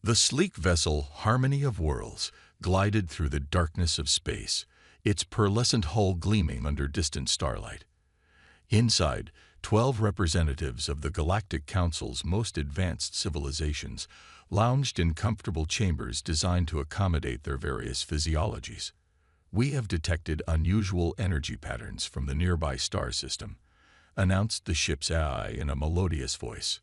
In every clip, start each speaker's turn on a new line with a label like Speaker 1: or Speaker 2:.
Speaker 1: The sleek vessel Harmony of Worlds glided through the darkness of space, its pearlescent hull gleaming under distant starlight. Inside, 12 representatives of the Galactic Council's most advanced civilizations lounged in comfortable chambers designed to accommodate their various physiologies. "We have detected unusual energy patterns from the nearby star system," announced the ship's AI in a melodious voice.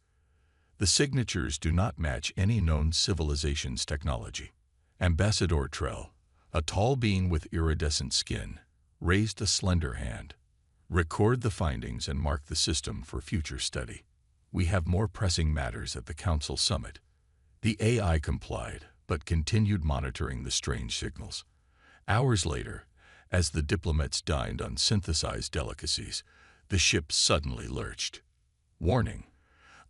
Speaker 1: "The signatures do not match any known civilization's technology." Ambassador Trell, a tall being with iridescent skin, raised a slender hand. "Record the findings and mark the system for future study. We have more pressing matters at the Council Summit." The AI complied, but continued monitoring the strange signals. Hours later, as the diplomats dined on synthesized delicacies, the ship suddenly lurched. "Warning!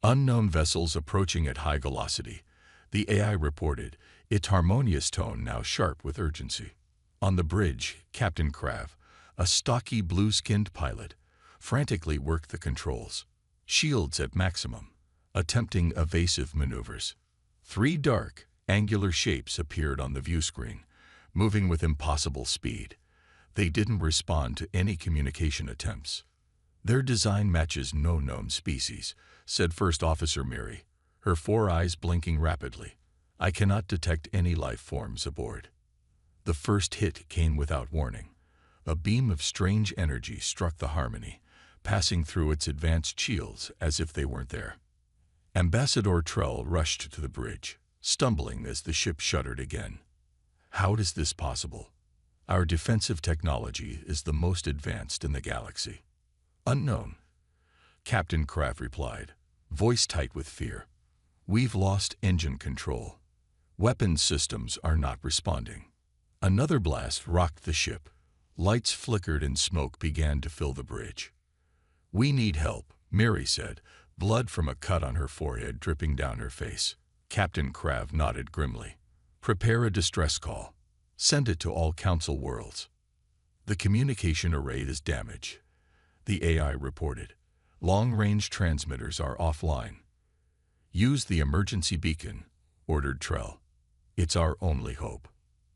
Speaker 1: Unknown vessels approaching at high velocity," the AI reported, its harmonious tone now sharp with urgency. On the bridge, Captain Krav, a stocky blue-skinned pilot, frantically worked the controls, shields at maximum, attempting evasive maneuvers. 3 dark, angular shapes appeared on the view screen, moving with impossible speed. They didn't respond to any communication attempts. "Their design matches no known species," said First Officer Miri, her 4 eyes blinking rapidly. "I cannot detect any life forms aboard." The first hit came without warning. A beam of strange energy struck the Harmony, passing through its advanced shields as if they weren't there. Ambassador Trell rushed to the bridge, stumbling as the ship shuddered again. "How is this possible? Our defensive technology is the most advanced in the galaxy." "Unknown," Captain Kraft replied, voice tight with fear. "We've lost engine control. Weapons systems are not responding." Another blast rocked the ship. Lights flickered and smoke began to fill the bridge. "We need help," Miri said, blood from a cut on her forehead dripping down her face. Captain Krav nodded grimly. "Prepare a distress call. Send it to all Council worlds." "The communication array is damaged," the AI reported. "Long-range transmitters are offline." "Use the emergency beacon," ordered Trell. "It's our only hope."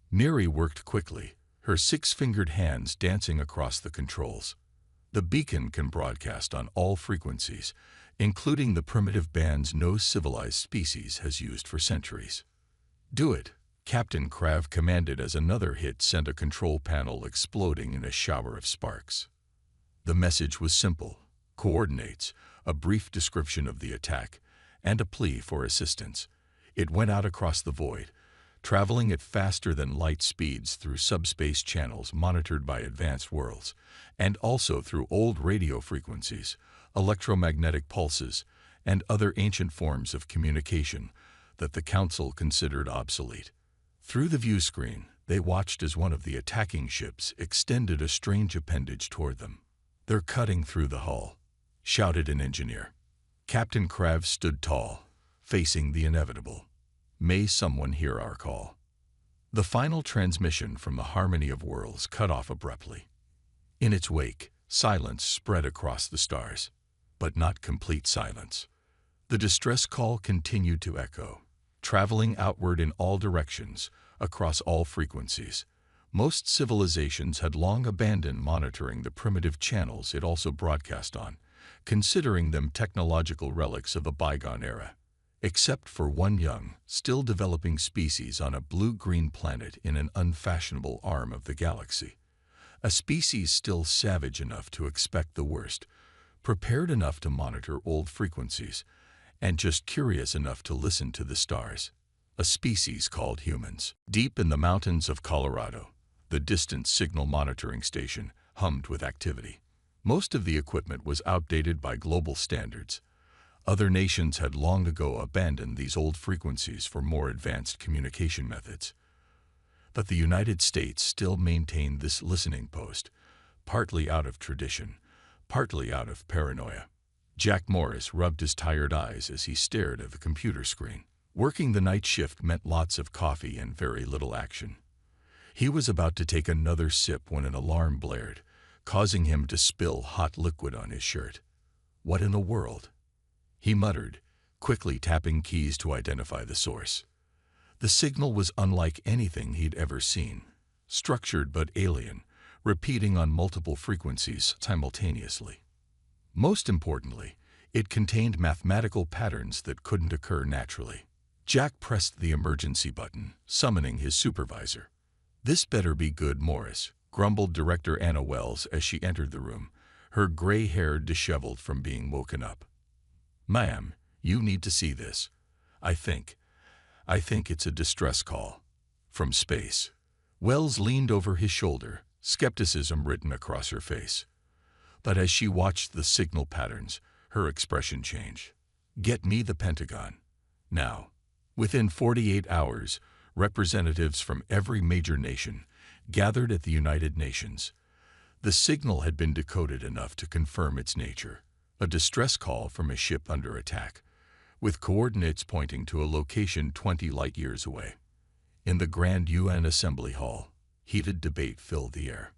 Speaker 1: Miri worked quickly, her 6-fingered hands dancing across the controls. "The beacon can broadcast on all frequencies, including the primitive bands no civilized species has used for centuries." "Do it," Captain Krav commanded as another hit sent a control panel exploding in a shower of sparks. The message was simple: coordinates, a brief description of the attack, and a plea for assistance. It went out across the void, traveling at faster than light speeds through subspace channels monitored by advanced worlds, and also through old radio frequencies, electromagnetic pulses, and other ancient forms of communication that the Council considered obsolete. Through the view screen, they watched as one of the attacking ships extended a strange appendage toward them. "They're cutting through the hull," shouted an engineer. Captain Krav stood tall, facing the inevitable. "May someone hear our call?" The final transmission from the Harmony of Worlds cut off abruptly. In its wake, silence spread across the stars, but not complete silence. The distress call continued to echo, traveling outward in all directions, across all frequencies. Most civilizations had long abandoned monitoring the primitive channels it also broadcast on, considering them technological relics of a bygone era. Except for one young, still developing species on a blue-green planet in an unfashionable arm of the galaxy. A species still savage enough to expect the worst, prepared enough to monitor old frequencies, and just curious enough to listen to the stars. A species called humans. Deep in the mountains of Colorado, the distant signal monitoring station hummed with activity. Most of the equipment was outdated by global standards. Other nations had long ago abandoned these old frequencies for more advanced communication methods. But the United States still maintained this listening post, partly out of tradition, partly out of paranoia. Jack Morris rubbed his tired eyes as he stared at the computer screen. Working the night shift meant lots of coffee and very little action. He was about to take another sip when an alarm blared, causing him to spill hot liquid on his shirt. "What in the world?" he muttered, quickly tapping keys to identify the source. The signal was unlike anything he'd ever seen, structured but alien, repeating on multiple frequencies simultaneously. Most importantly, it contained mathematical patterns that couldn't occur naturally. Jack pressed the emergency button, summoning his supervisor. "This better be good, Morris," grumbled Director Anna Wells as she entered the room, her gray hair disheveled from being woken up. "Ma'am, you need to see this. I think it's a distress call. From space." Wells leaned over his shoulder, skepticism written across her face. But as she watched the signal patterns, her expression changed. "Get me the Pentagon. Now." Within 48 hours, representatives from every major nation gathered at the United Nations. The signal had been decoded enough to confirm its nature, a distress call from a ship under attack, with coordinates pointing to a location 20 light-years away. In the Grand UN Assembly Hall, heated debate filled the air.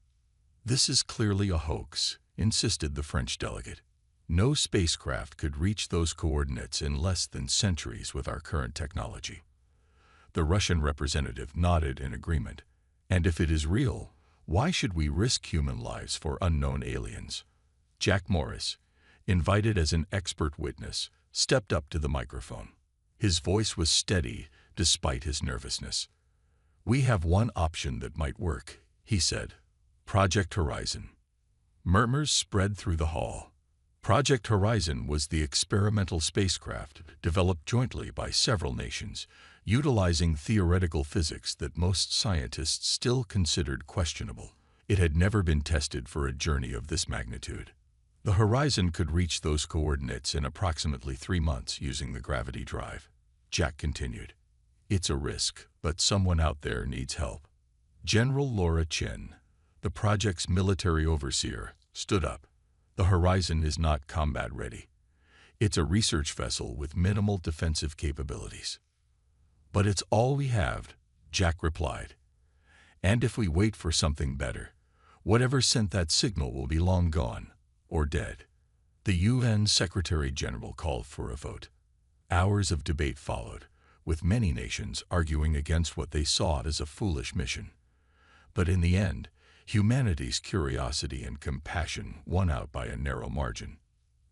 Speaker 1: "This is clearly a hoax," insisted the French delegate. "No spacecraft could reach those coordinates in less than centuries with our current technology." The Russian representative nodded in agreement. "And if it is real, why should we risk human lives for unknown aliens?" Jack Morris, invited as an expert witness, stepped up to the microphone. His voice was steady despite his nervousness. "We have one option that might work," he said. "Project Horizon." Murmurs spread through the hall. Project Horizon was the experimental spacecraft developed jointly by several nations, utilizing theoretical physics that most scientists still considered questionable. It had never been tested for a journey of this magnitude. The Horizon could reach those coordinates in approximately 3 months using the gravity drive. Jack continued. "It's a risk, but someone out there needs help." General Laura Chen, the project's military overseer, stood up. "The Horizon is not combat ready. It's a research vessel with minimal defensive capabilities." "But it's all we have," Jack replied. "And if we wait for something better, whatever sent that signal will be long gone, or dead." The UN Secretary-General called for a vote. Hours of debate followed, with many nations arguing against what they saw as a foolish mission. But in the end, humanity's curiosity and compassion won out by a narrow margin.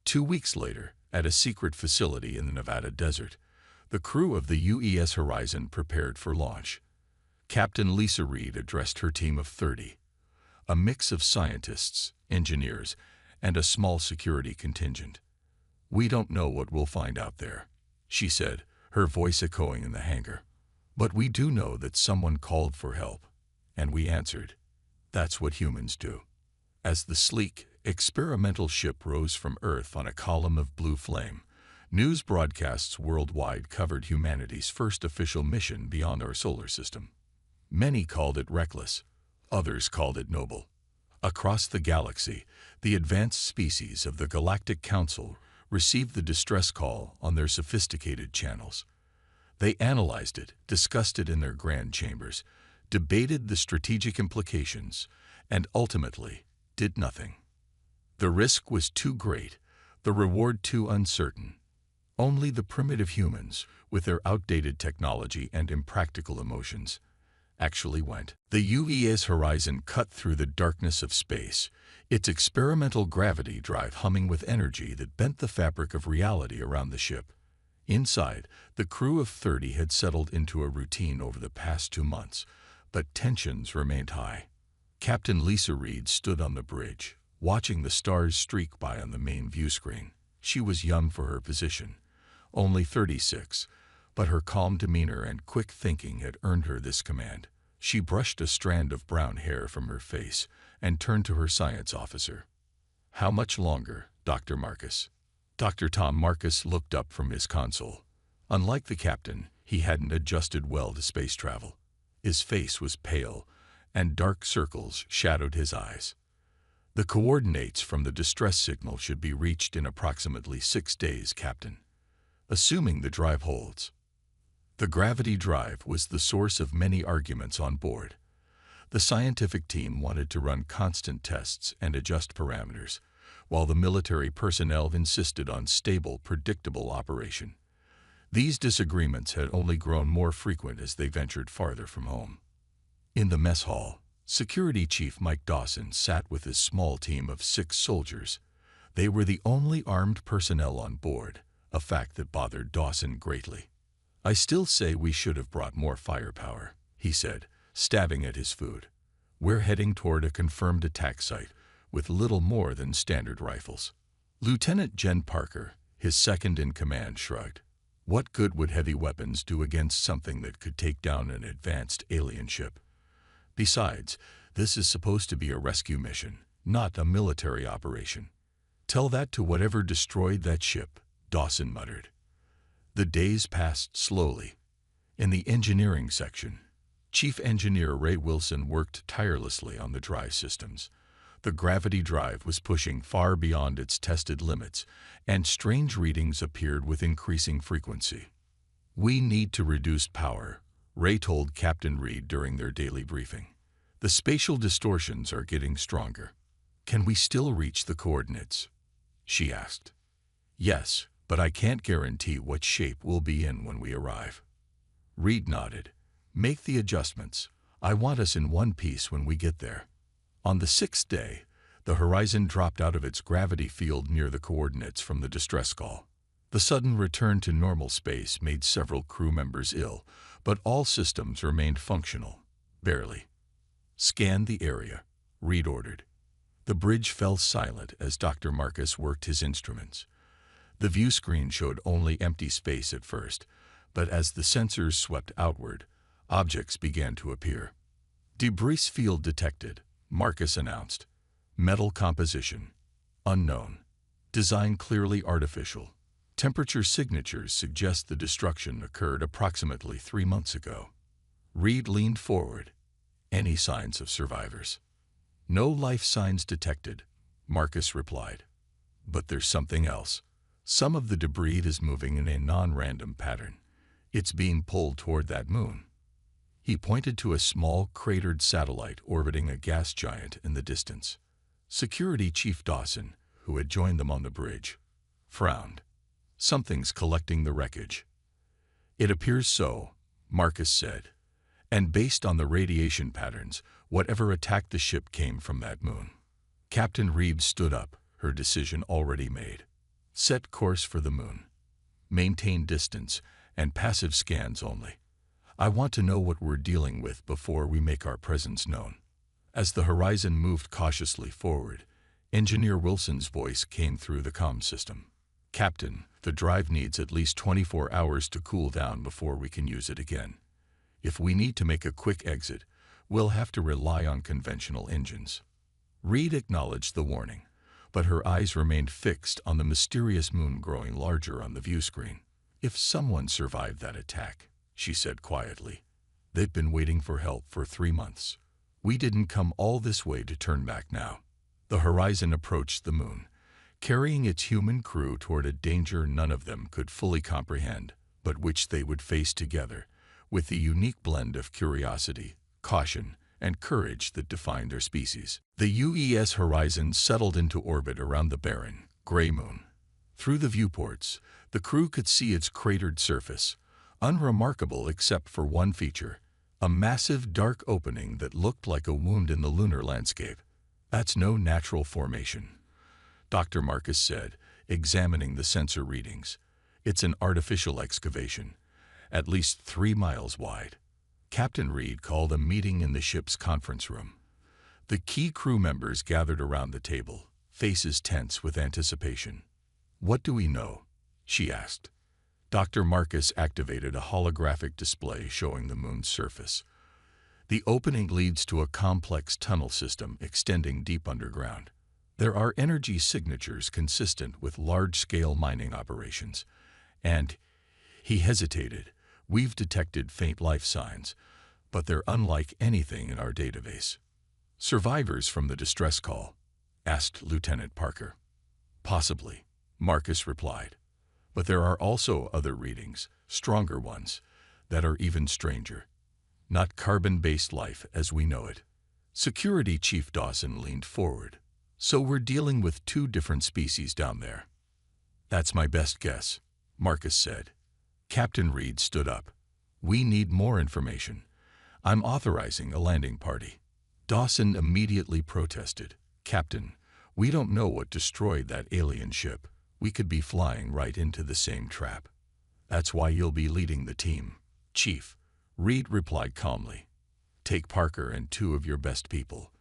Speaker 1: 2 weeks later, at a secret facility in the Nevada desert, the crew of the UES Horizon prepared for launch. Captain Lisa Reed addressed her team of 30, a mix of scientists, engineers, and a small security contingent. "We don't know what we'll find out there," she said, her voice echoing in the hangar. "But we do know that someone called for help, and we answered. That's what humans do." As the sleek, experimental ship rose from Earth on a column of blue flame, news broadcasts worldwide covered humanity's first official mission beyond our solar system. Many called it reckless, others called it noble. Across the galaxy, the advanced species of the Galactic Council received the distress call on their sophisticated channels. They analyzed it, discussed it in their grand chambers, debated the strategic implications, and ultimately did nothing. The risk was too great, the reward too uncertain. Only the primitive humans, with their outdated technology and impractical emotions, actually went. The UES Horizon cut through the darkness of space, its experimental gravity drive humming with energy that bent the fabric of reality around the ship. Inside, the crew of 30 had settled into a routine over the past 2 months, but tensions remained high. Captain Lisa Reed stood on the bridge, watching the stars streak by on the main view screen. She was young for her position, only 36, but her calm demeanor and quick thinking had earned her this command. She brushed a strand of brown hair from her face and turned to her science officer. "How much longer, Dr. Marcus?" Dr. Tom Marcus looked up from his console. Unlike the captain, he hadn't adjusted well to space travel. His face was pale, and dark circles shadowed his eyes. "The coordinates from the distress signal should be reached in approximately 6 days, Captain, assuming the drive holds." The gravity drive was the source of many arguments on board. The scientific team wanted to run constant tests and adjust parameters, while the military personnel insisted on stable, predictable operation. These disagreements had only grown more frequent as they ventured farther from home. In the mess hall, Security Chief Mike Dawson sat with his small team of 6 soldiers. They were the only armed personnel on board, a fact that bothered Dawson greatly. "I still say we should have brought more firepower," he said, stabbing at his food. "We're heading toward a confirmed attack site with little more than standard rifles." Lieutenant Jen Parker, his second-in-command, shrugged. What good would heavy weapons do against something that could take down an advanced alien ship? Besides, this is supposed to be a rescue mission, not a military operation. "Tell that to whatever destroyed that ship," Dawson muttered. The days passed slowly. In the engineering section, Chief Engineer Ray Wilson worked tirelessly on the drive systems. The gravity drive was pushing far beyond its tested limits, and strange readings appeared with increasing frequency. "We need to reduce power," Ray told Captain Reed during their daily briefing. "The spatial distortions are getting stronger." "Can we still reach the coordinates?" she asked. "Yes, but I can't guarantee what shape we'll be in when we arrive." Reed nodded. "Make the adjustments. I want us in one piece when we get there." On the 6th day, the horizon dropped out of its gravity field near the coordinates from the distress call. The sudden return to normal space made several crew members ill, but all systems remained functional. Barely. "Scan the area," Reed ordered. The bridge fell silent as Dr. Marcus worked his instruments. The view screen showed only empty space at first, but as the sensors swept outward, objects began to appear. "Debris field detected," Marcus announced. "Metal composition. Unknown. Design clearly artificial. Temperature signatures suggest the destruction occurred approximately 3 months ago." Reed leaned forward. "Any signs of survivors?" "No life signs detected," Marcus replied. "But there's something else. Some of the debris is moving in a non-random pattern. It's being pulled toward that moon." He pointed to a small, cratered satellite orbiting a gas giant in the distance. Security Chief Dawson, who had joined them on the bridge, frowned. "Something's collecting the wreckage." "It appears so," Marcus said. "And based on the radiation patterns, whatever attacked the ship came from that moon." Captain Reed stood up, her decision already made. "Set course for the moon. Maintain distance, and passive scans only. I want to know what we're dealing with before we make our presence known." As the horizon moved cautiously forward, Engineer Wilson's voice came through the comm system. "Captain, the drive needs at least 24 hours to cool down before we can use it again. If we need to make a quick exit, we'll have to rely on conventional engines." Reed acknowledged the warning, but her eyes remained fixed on the mysterious moon growing larger on the view screen. "If someone survived that attack," she said quietly, "they've been waiting for help for 3 months. We didn't come all this way to turn back now." The horizon approached the moon, carrying its human crew toward a danger none of them could fully comprehend, but which they would face together, with the unique blend of curiosity, caution, and courage that defined their species. The UES horizon settled into orbit around the barren, gray moon. Through the viewports, the crew could see its cratered surface, unremarkable except for one feature, a massive dark opening that looked like a wound in the lunar landscape. "That's no natural formation," Dr. Marcus said, examining the sensor readings. "It's an artificial excavation, at least 3 miles wide." Captain Reed called a meeting in the ship's conference room. The key crew members gathered around the table, faces tense with anticipation. "What do we know?" she asked. Dr. Marcus activated a holographic display showing the moon's surface. The opening leads to a complex tunnel system extending deep underground. There are energy signatures consistent with large-scale mining operations, and, he hesitated, "we've detected faint life signs, but they're unlike anything in our database." "Survivors from the distress call?" asked Lieutenant Parker. "Possibly," Marcus replied. "But there are also other readings, stronger ones, that are even stranger. Not carbon-based life as we know it." Security Chief Dawson leaned forward. "So we're dealing with 2 different species down there." "That's my best guess," Marcus said. Captain Reed stood up. "We need more information. I'm authorizing a landing party." Dawson immediately protested. "Captain, we don't know what destroyed that alien ship. We could be flying right into the same trap." "That's why you'll be leading the team, Chief," Reed replied calmly. "Take Parker and 2 of your best people.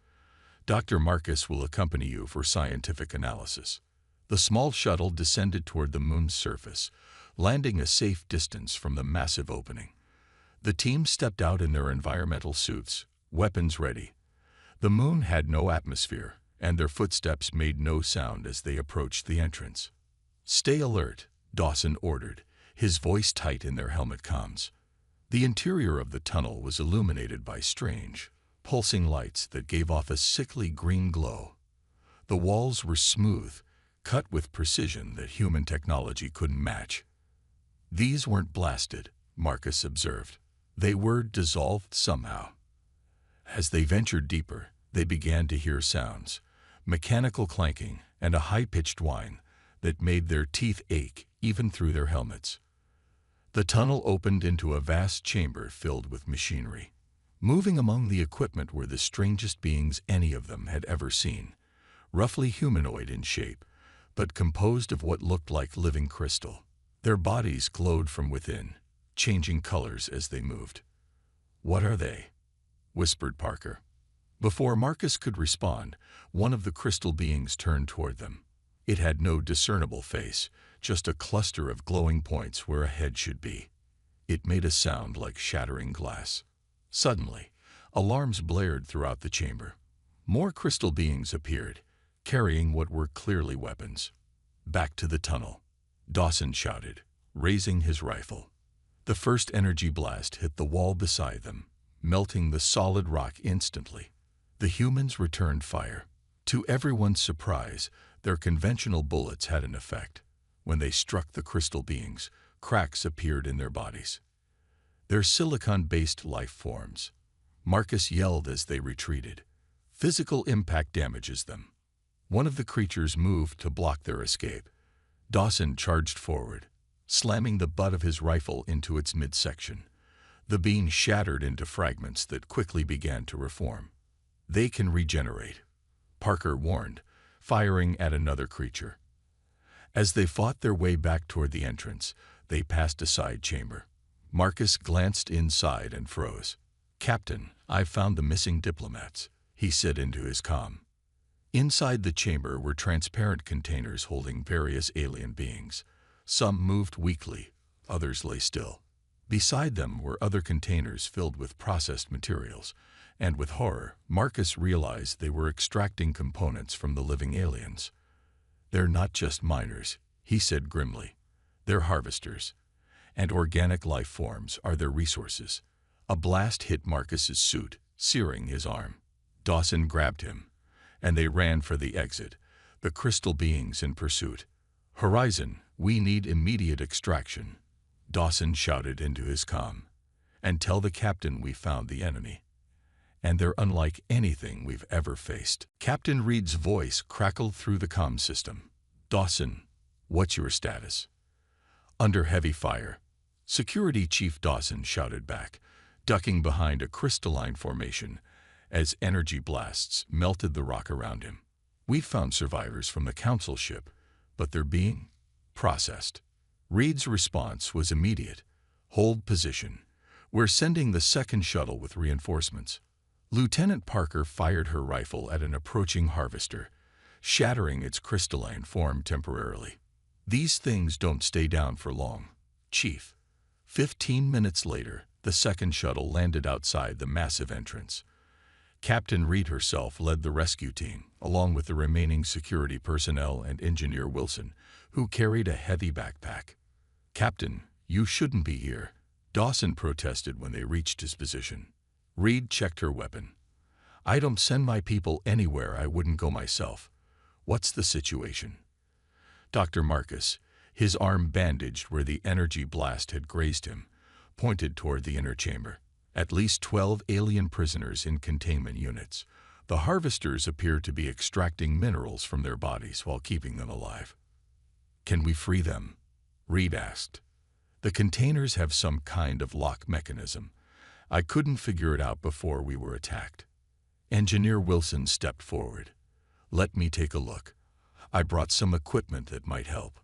Speaker 1: Dr. Marcus will accompany you for scientific analysis." The small shuttle descended toward the moon's surface, landing a safe distance from the massive opening. The team stepped out in their environmental suits, weapons ready. The moon had no atmosphere, and their footsteps made no sound as they approached the entrance. "Stay alert," Dawson ordered, his voice tight in their helmet comms. The interior of the tunnel was illuminated by strange, pulsing lights that gave off a sickly green glow. The walls were smooth, cut with precision that human technology couldn't match. "These weren't blasted," Marcus observed. "They were dissolved somehow." As they ventured deeper, they began to hear sounds, mechanical clanking and a high-pitched whine that made their teeth ache even through their helmets. The tunnel opened into a vast chamber filled with machinery. Moving among the equipment were the strangest beings any of them had ever seen, roughly humanoid in shape, but composed of what looked like living crystal. Their bodies glowed from within, changing colors as they moved. "What are they?" whispered Parker. Before Marcus could respond, one of the crystal beings turned toward them. It had no discernible face, just a cluster of glowing points where a head should be. It made a sound like shattering glass. Suddenly, alarms blared throughout the chamber. More crystal beings appeared, carrying what were clearly weapons. "Back to the tunnel," Dawson shouted, raising his rifle. The first energy blast hit the wall beside them, melting the solid rock instantly. The humans returned fire. To everyone's surprise, their conventional bullets had an effect. When they struck the crystal beings, cracks appeared in their bodies. They're silicon-based life forms. Marcus yelled as they retreated. "Physical impact damages them." One of the creatures moved to block their escape. Dawson charged forward, slamming the butt of his rifle into its midsection. The being shattered into fragments that quickly began to reform. "They can regenerate," Parker warned, firing at another creature. As they fought their way back toward the entrance, they passed a side chamber. Marcus glanced inside and froze. "Captain, I've found the missing diplomats," he said into his comm. Inside the chamber were transparent containers holding various alien beings. Some moved weakly, others lay still. Beside them were other containers filled with processed materials, and with horror, Marcus realized they were extracting components from the living aliens. "They're not just miners," he said grimly. "They're harvesters, and organic life forms are their resources." A blast hit Marcus's suit, searing his arm. Dawson grabbed him, and they ran for the exit, the crystal beings in pursuit. "Horizon, we need immediate extraction," Dawson shouted into his comm. "And tell the captain we found the enemy. And they're unlike anything we've ever faced." Captain Reed's voice crackled through the comm system. "Dawson, what's your status?" "Under heavy fire," Security Chief Dawson shouted back, ducking behind a crystalline formation as energy blasts melted the rock around him. "We've found survivors from the Council ship, but they're being processed." Reed's response was immediate. "Hold position. We're sending the second shuttle with reinforcements." Lieutenant Parker fired her rifle at an approaching harvester, shattering its crystalline form temporarily. "These things don't stay down for long, Chief." 15 minutes later, the second shuttle landed outside the massive entrance. Captain Reed herself led the rescue team, along with the remaining security personnel and Engineer Wilson, who carried a heavy backpack. "Captain, you shouldn't be here," Dawson protested when they reached his position. Reed checked her weapon. "I don't send my people anywhere I wouldn't go myself. What's the situation?" Dr. Marcus, his arm bandaged where the energy blast had grazed him, pointed toward the inner chamber. "At least 12 alien prisoners in containment units. The harvesters appear to be extracting minerals from their bodies while keeping them alive." "Can we free them?" Reed asked. The containers have some kind of lock mechanism. I couldn't figure it out before we were attacked. Engineer Wilson stepped forward. Let me take a look. I brought some equipment that might help.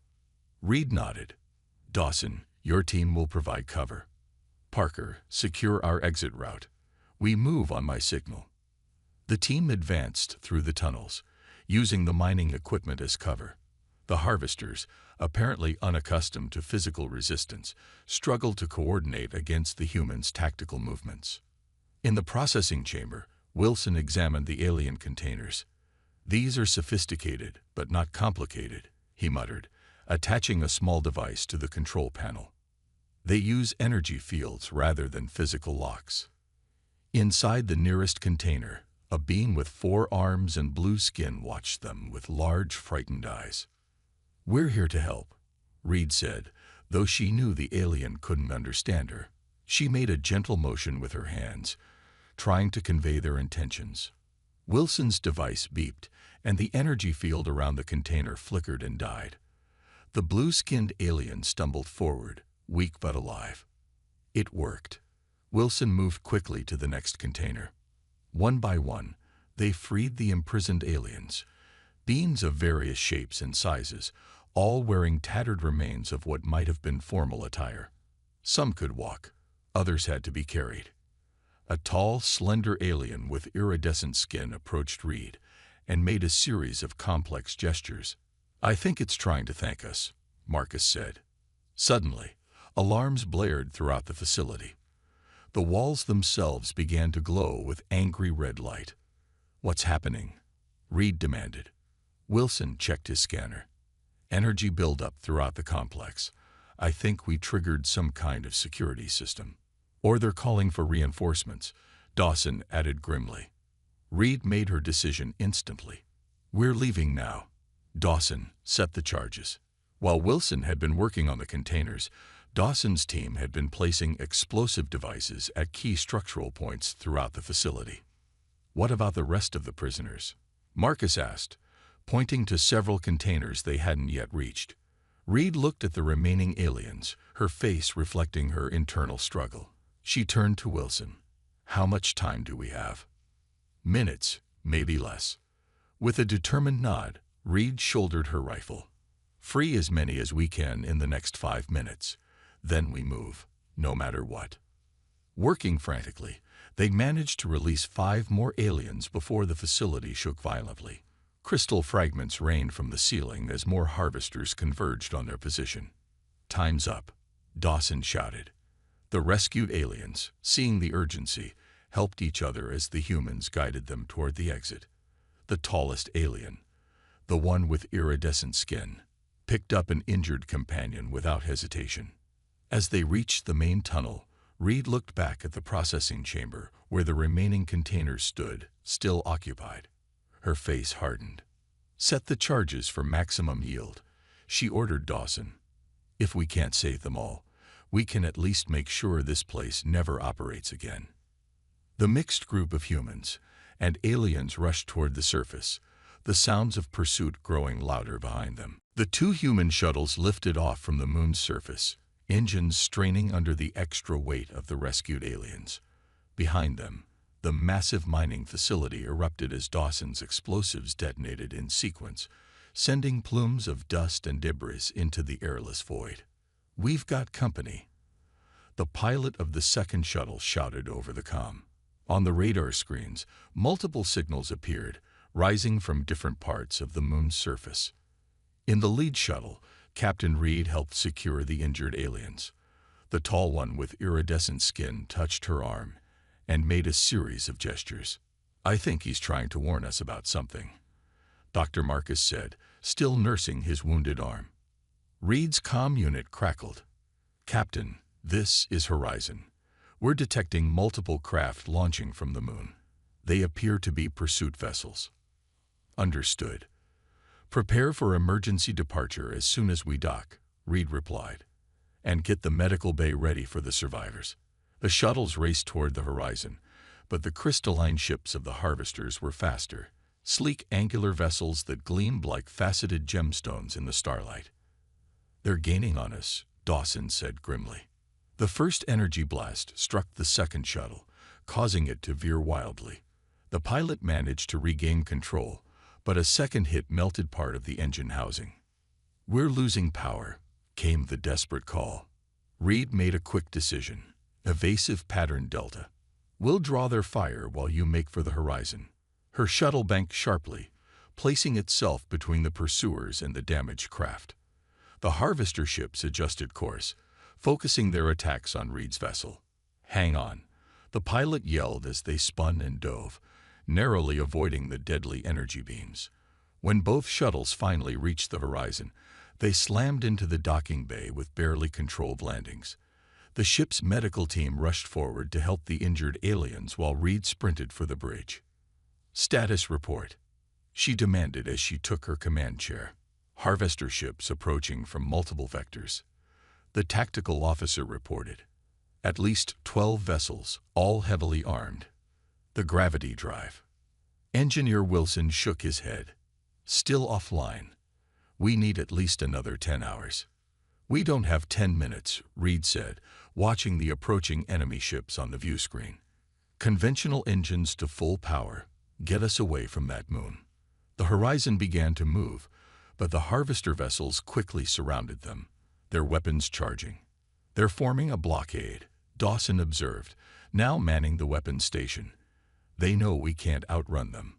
Speaker 1: Reed nodded. Dawson, your team will provide cover. Parker, secure our exit route. We move on my signal. The team advanced through the tunnels, using the mining equipment as cover. The harvesters, apparently unaccustomed to physical resistance, struggled to coordinate against the humans' tactical movements. In the processing chamber, Wilson examined the alien containers. These are sophisticated, but not complicated, he muttered, attaching a small device to the control panel. They use energy fields rather than physical locks. Inside the nearest container, a being with 4 arms and blue skin watched them with large, frightened eyes. We're here to help, Reed said, though she knew the alien couldn't understand her. She made a gentle motion with her hands, trying to convey their intentions. Wilson's device beeped, and the energy field around the container flickered and died. The blue-skinned alien stumbled forward, weak but alive. It worked. Wilson moved quickly to the next container. One by one, they freed the imprisoned aliens, beings of various shapes and sizes, all wearing tattered remains of what might have been formal attire. Some could walk, others had to be carried. A tall, slender alien with iridescent skin approached Reed and made a series of complex gestures. I think it's trying to thank us, Marcus said. Suddenly, alarms blared throughout the facility. The walls themselves began to glow with angry red light. What's happening? Reed demanded. Wilson checked his scanner. Energy buildup throughout the complex. I think we triggered some kind of security system. Or they're calling for reinforcements, Dawson added grimly. Reed made her decision instantly. We're leaving now. Dawson set the charges. While Wilson had been working on the containers, Dawson's team had been placing explosive devices at key structural points throughout the facility. What about the rest of the prisoners? Marcus asked, pointing to several containers they hadn't yet reached. Reed looked at the remaining aliens, her face reflecting her internal struggle. She turned to Wilson. How much time do we have? Minutes, maybe less. With a determined nod, Reed shouldered her rifle. Free as many as we can in the next 5 minutes. Then we move, no matter what. Working frantically, they managed to release 5 more aliens before the facility shook violently. Crystal fragments rained from the ceiling as more harvesters converged on their position. Time's up, Dawson shouted. The rescued aliens, seeing the urgency, helped each other as the humans guided them toward the exit. The tallest alien, the one with iridescent skin, picked up an injured companion without hesitation. As they reached the main tunnel, Reed looked back at the processing chamber where the remaining containers stood, still occupied. Her face hardened. Set the charges for maximum yield, she ordered Dawson. If we can't save them all, we can at least make sure this place never operates again. The mixed group of humans and aliens rushed toward the surface, the sounds of pursuit growing louder behind them. The 2 human shuttles lifted off from the moon's surface, engines straining under the extra weight of the rescued aliens. Behind them, the massive mining facility erupted as Dawson's explosives detonated in sequence, sending plumes of dust and debris into the airless void. We've got company, the pilot of the second shuttle shouted over the comm. On the radar screens, multiple signals appeared, rising from different parts of the moon's surface. In the lead shuttle, Captain Reed helped secure the injured aliens. The tall one with iridescent skin touched her arm and made a series of gestures. I think he's trying to warn us about something, Dr. Marcus said, still nursing his wounded arm. Reed's comm unit crackled. Captain, this is Horizon. We're detecting multiple craft launching from the moon. They appear to be pursuit vessels. Understood. Prepare for emergency departure as soon as we dock, Reed replied. And get the medical bay ready for the survivors. The shuttles raced toward the horizon, but the crystalline ships of the harvesters were faster, sleek angular vessels that gleamed like faceted gemstones in the starlight. They're gaining on us, Dawson said grimly. The first energy blast struck the second shuttle, causing it to veer wildly. The pilot managed to regain control, but a second hit melted part of the engine housing. "We're losing power," came the desperate call. Reed made a quick decision. Evasive pattern delta. "We'll draw their fire while you make for the horizon." Her shuttle banked sharply, placing itself between the pursuers and the damaged craft. The harvester ships adjusted course, focusing their attacks on Reed's vessel. "Hang on," the pilot yelled as they spun and dove, narrowly avoiding the deadly energy beams. When both shuttles finally reached the horizon, they slammed into the docking bay with barely controlled landings. The ship's medical team rushed forward to help the injured aliens while Reed sprinted for the bridge. "Status report," she demanded as she took her command chair. Harvester ships approaching from multiple vectors. The tactical officer reported. At least 12 vessels, all heavily armed. The gravity drive. Engineer Wilson shook his head. "Still offline. We need at least another 10 hours. "We don't have 10 minutes, Reed said, watching the approaching enemy ships on the view screen. "Conventional engines to full power. Get us away from that moon." The horizon began to move, but the harvester vessels quickly surrounded them, their weapons charging. "They're forming a blockade," Dawson observed, now manning the weapons station. "They know we can't outrun them."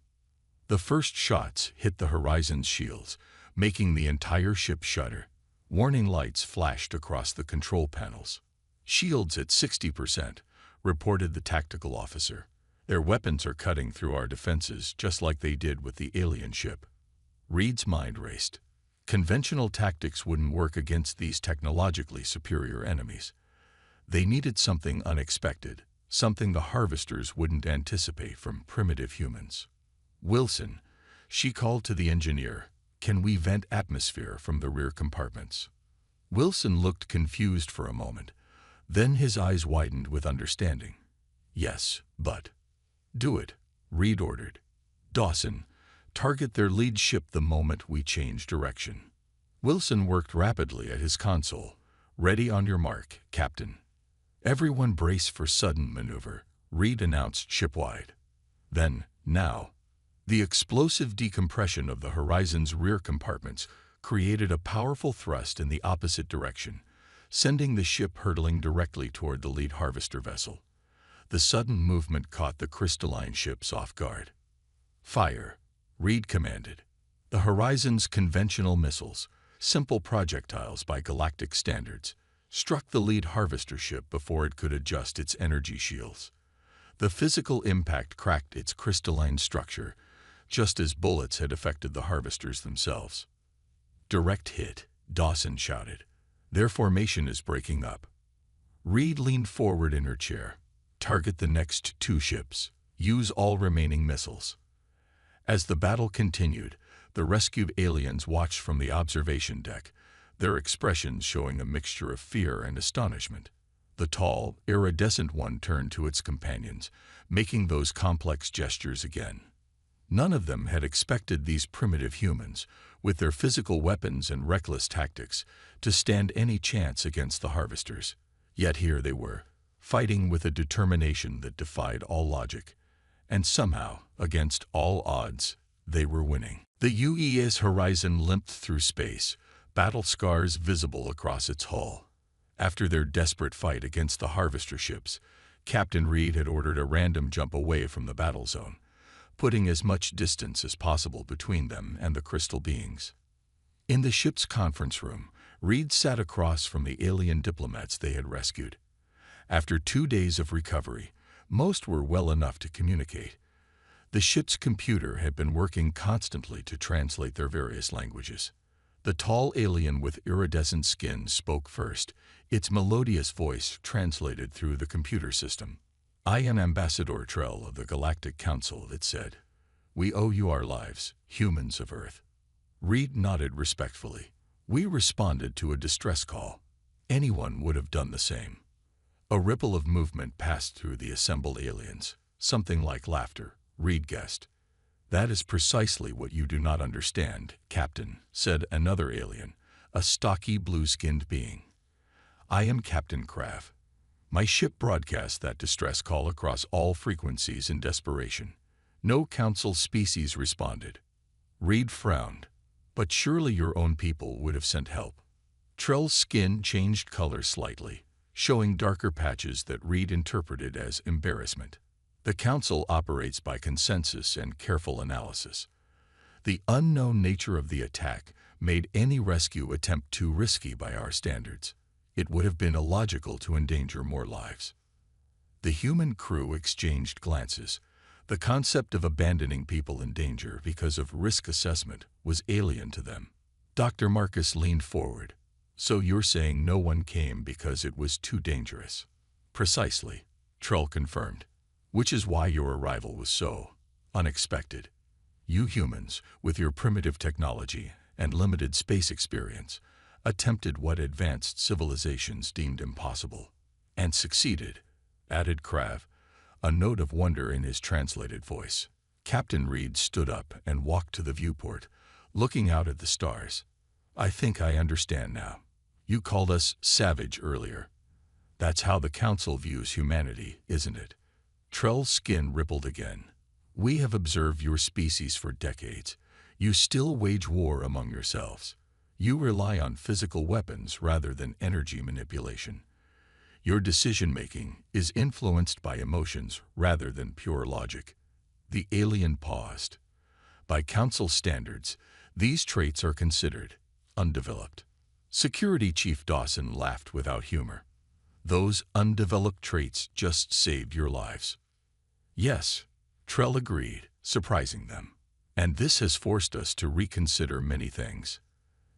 Speaker 1: The first shots hit the horizon's shields, making the entire ship shudder. Warning lights flashed across the control panels. "Shields at 60%, reported the tactical officer. "Their weapons are cutting through our defenses just like they did with the alien ship." Reed's mind raced. Conventional tactics wouldn't work against these technologically superior enemies. They needed something unexpected, something the harvesters wouldn't anticipate from primitive humans. "Wilson," she called to the engineer, "can we vent atmosphere from the rear compartments?" Wilson looked confused for a moment. Then his eyes widened with understanding. "Yes, but—" "Do it," Reed ordered. "Dawson, target their lead ship the moment we change direction." Wilson worked rapidly at his console. "Ready on your mark, Captain." "Everyone brace for sudden maneuver," Reed announced shipwide. Then, now. The explosive decompression of the horizon's rear compartments created a powerful thrust in the opposite direction, sending the ship hurtling directly toward the lead harvester vessel. The sudden movement caught the crystalline ships off guard. "Fire," Reed commanded. The horizon's conventional missiles, simple projectiles by galactic standards, struck the lead harvester ship before it could adjust its energy shields. The physical impact cracked its crystalline structure, just as bullets had affected the harvesters themselves. "Direct hit," Dawson shouted. "Their formation is breaking up." Reed leaned forward in her chair. "Target the next 2 ships. Use all remaining missiles." As the battle continued, the rescued aliens watched from the observation deck, their expressions showing a mixture of fear and astonishment. The tall, iridescent one turned to its companions, making those complex gestures again. None of them had expected these primitive humans, with their physical weapons and reckless tactics, to stand any chance against the harvesters. Yet here they were, fighting with a determination that defied all logic. And somehow, against all odds, they were winning. The UES horizon limped through space, battle scars visible across its hull. After their desperate fight against the harvester ships, Captain Reed had ordered a random jump away from the battle zone, putting as much distance as possible between them and the crystal beings. In the ship's conference room, Reed sat across from the alien diplomats they had rescued. After 2 days of recovery, most were well enough to communicate. The ship's computer had been working constantly to translate their various languages. The tall alien with iridescent skin spoke first, its melodious voice translated through the computer system. "I am Ambassador Trell of the Galactic Council," it said. "We owe you our lives, humans of Earth." Reed nodded respectfully. "We responded to a distress call. Anyone would have done the same." A ripple of movement passed through the assembled aliens, something like laughter, Reed guessed. "That is precisely what you do not understand, Captain," said another alien, a stocky blue-skinned being. I am Captain Krav. My ship broadcast that distress call across all frequencies in desperation. No council species responded. Reed frowned. But surely your own people would have sent help. Trell's skin changed color slightly, showing darker patches that Reed interpreted as embarrassment. The council operates by consensus and careful analysis. The unknown nature of the attack made any rescue attempt too risky by our standards. It would have been illogical to endanger more lives. The human crew exchanged glances. The concept of abandoning people in danger because of risk assessment was alien to them. Dr. Marcus leaned forward. So you're saying no one came because it was too dangerous? Precisely, Trell confirmed. Which is why your arrival was so unexpected. You humans, with your primitive technology and limited space experience, attempted what advanced civilizations deemed impossible. And succeeded, added Krav, a note of wonder in his translated voice. Captain Reed stood up and walked to the viewport, looking out at the stars. I think I understand now. You called us savage earlier. That's how the Council views humanity, isn't it? Trell's skin rippled again. We have observed your species for decades. You still wage war among yourselves. You rely on physical weapons rather than energy manipulation. Your decision-making is influenced by emotions rather than pure logic. The alien paused. By Council standards, these traits are considered undeveloped. Security Chief Dawson laughed without humor. Those undeveloped traits just saved your lives. Yes, Trell agreed, surprising them. And this has forced us to reconsider many things.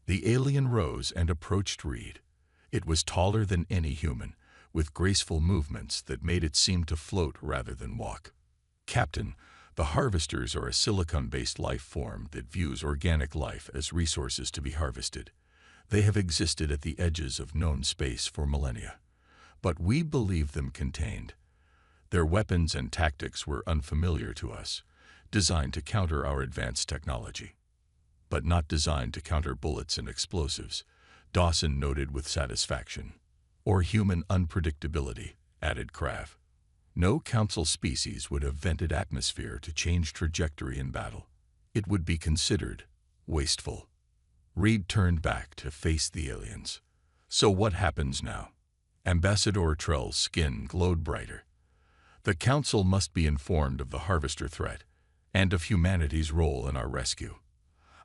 Speaker 1: The alien rose and approached Reed. It was taller than any human, with graceful movements that made it seem to float rather than walk. Captain, the Harvesters are a silicon-based life form that views organic life as resources to be harvested. They have existed at the edges of known space for millennia, but we believe them contained. Their weapons and tactics were unfamiliar to us, designed to counter our advanced technology, but not designed to counter bullets and explosives, Dawson noted with satisfaction. Or human unpredictability, added Krav. No Council species would have vented atmosphere to change trajectory in battle. It would be considered wasteful. Reed turned back to face the aliens. So what happens now? Ambassador Trell's skin glowed brighter. The Council must be informed of the Harvester threat and of humanity's role in our rescue.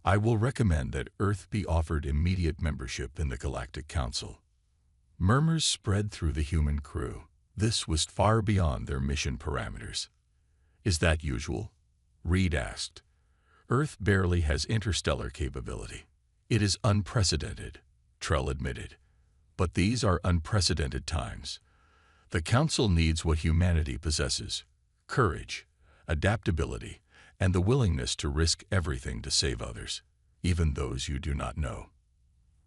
Speaker 1: I will recommend that Earth be offered immediate membership in the Galactic Council. Murmurs spread through the human crew. This was far beyond their mission parameters. Is that usual? Reed asked. Earth barely has interstellar capability. It is unprecedented, Trell admitted. But these are unprecedented times. The Council needs what humanity possesses: courage, adaptability, and the willingness to risk everything to save others, even those you do not know.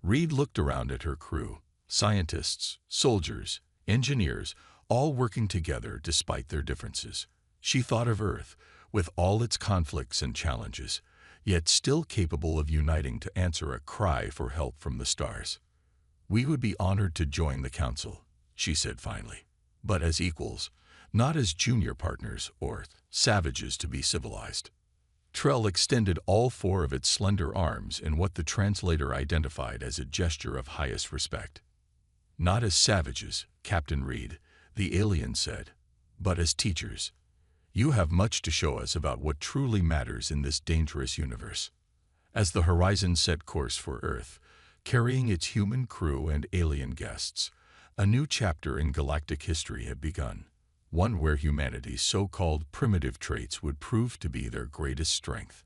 Speaker 1: Reed looked around at her crew. Scientists, soldiers, engineers, all working together despite their differences. She thought of Earth, with all its conflicts and challenges, yet still capable of uniting to answer a cry for help from the stars. We would be honored to join the Council, she said finally, but as equals, not as junior partners or savages to be civilized. Trell extended all four of its slender arms in what the translator identified as a gesture of highest respect. Not as savages, Captain Reed, the alien said, but as teachers. You have much to show us about what truly matters in this dangerous universe. As the Horizon set course for Earth, carrying its human crew and alien guests, a new chapter in galactic history had begun, one where humanity's so-called primitive traits would prove to be their greatest strength.